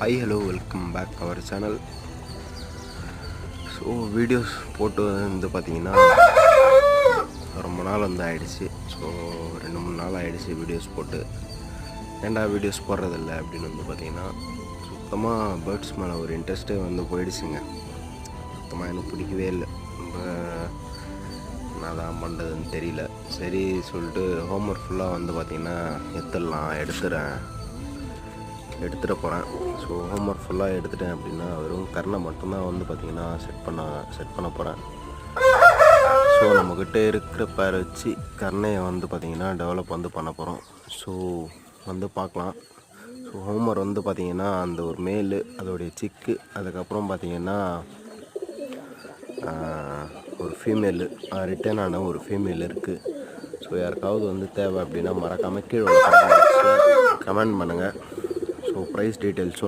Hi hello welcome back our channel. So videos போட்டு வந்து பார்த்திங்கன்னா ரொம்ப நாள் வந்து ஆகிடுச்சு. ஸோ 2-3 நாள் ஆகிடுச்சு வீடியோஸ் போட்டு. ஏன்டா வீடியோஸ் போடுறதில்ல அப்படின்னு வந்து பார்த்திங்கன்னா சுத்தமாக பேர்ட்ஸ் மேலே ஒரு இன்ட்ரெஸ்ட்டே வந்து போயிடுச்சுங்க. சுத்தமாக எனக்கு பிடிக்கவே இல்லை. ரொம்ப என்ன தான் பண்ணுறதுன்னு தெரியல. சரி சொல்லிட்டு ஹோம்ஒர்க் ஃபுல்லாக வந்து பார்த்திங்கன்னா எடுத்துகிட்டு போகிறேன். ஸோ ஹோம்ஒர்க் ஃபுல்லாக எடுத்துட்டேன் அப்படின்னா வெறும் கர்ணை மட்டும்தான் வந்து பார்த்திங்கன்னா செட் பண்ண போகிறேன். ஸோ நம்மக்கிட்ட இருக்கிற பேரை வச்சு கர்ணையை வந்து பார்த்திங்கன்னா டெவலப் வந்து பண்ண போகிறோம். ஸோ வந்து பார்க்கலாம். ஸோ ஹோம்ஒர்க் வந்து பார்த்திங்கன்னா அந்த ஒரு மேலு, அதோடைய சிக்கு, அதுக்கப்புறம் பார்த்திங்கன்னா ஒரு ஃபீமேலு, ரிட்டர்ன் ஆன ஒரு ஃபீமேல் இருக்குது. ஸோ யாருக்காவது வந்து தேவை அப்படின்னா மறக்காமல் கீழே கமெண்ட் பண்ணுங்கள். So price details